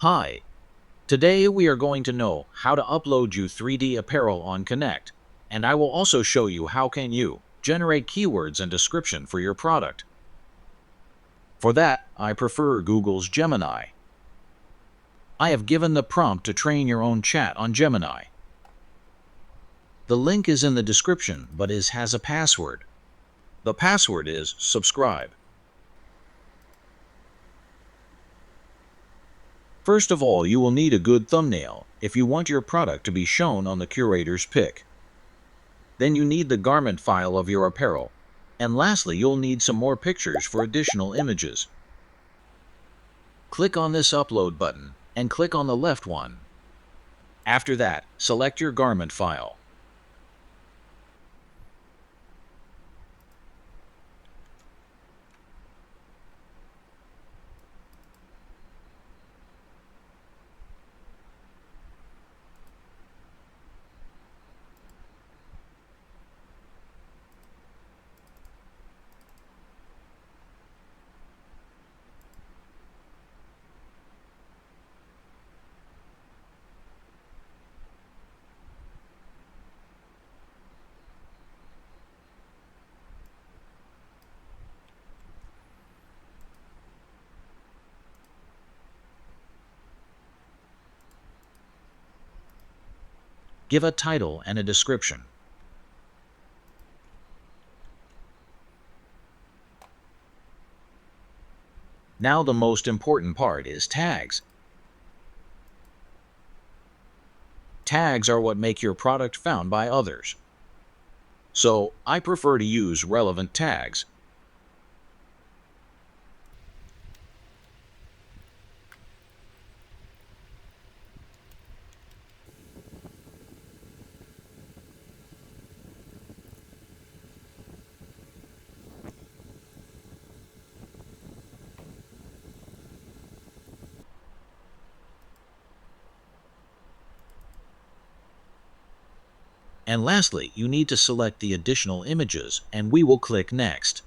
Hi, today we are going to know how to upload you 3D apparel on Connect, and I will also show you how can you generate keywords and description for your product. For that, I prefer Google's Gemini. I have given the prompt to train your own chat on Gemini. The link is in the description but has a password. The password is subscribe. First of all, you will need a good thumbnail if you want your product to be shown on the curator's pick. Then you need the garment file of your apparel. And lastly, you'll need some more pictures for additional images. Click on this upload button and click on the left one. After that, select your garment file. Give a title and a description. Now the most important part is tags. Tags are what make your product found by others. So, I prefer to use relevant tags. And lastly, you need to select the additional images, and we will click Next.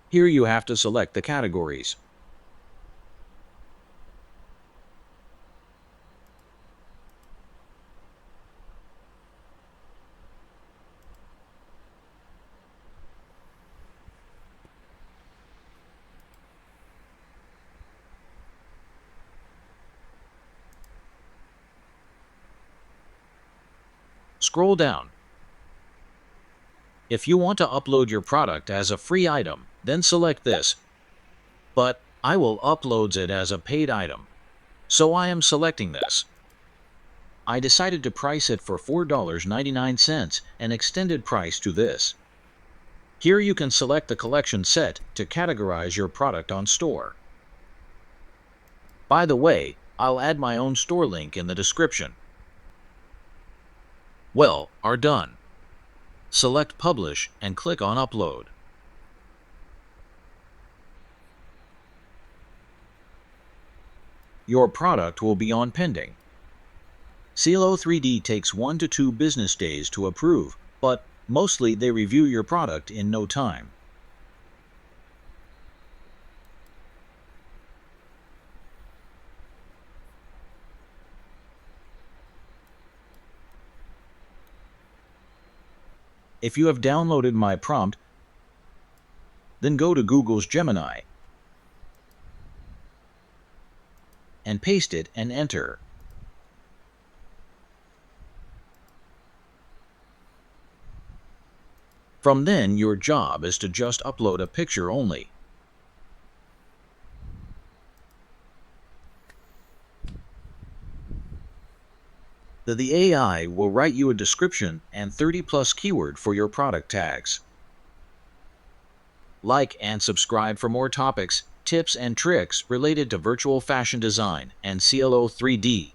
Here you have to select the categories. Scroll down. If you want to upload your product as a free item, then select this. But I will upload it as a paid item, so I am selecting this. I decided to price it for $4.99, an extended price to this. Here you can select the collection set to categorize your product on store. By the way, I'll add my own store link in the description. Well, are done. Select Publish and click on Upload. Your product will be on pending. CLO3D takes 1 to 2 business days to approve, but mostly they review your product in no time. If you have downloaded my prompt, then go to Google's Gemini and paste it and enter. From then, your job is to just upload a picture only. The AI will write you a description and 30+ keyword for your product tags. Like and subscribe for more topics, tips and tricks related to virtual fashion design and CLO3D.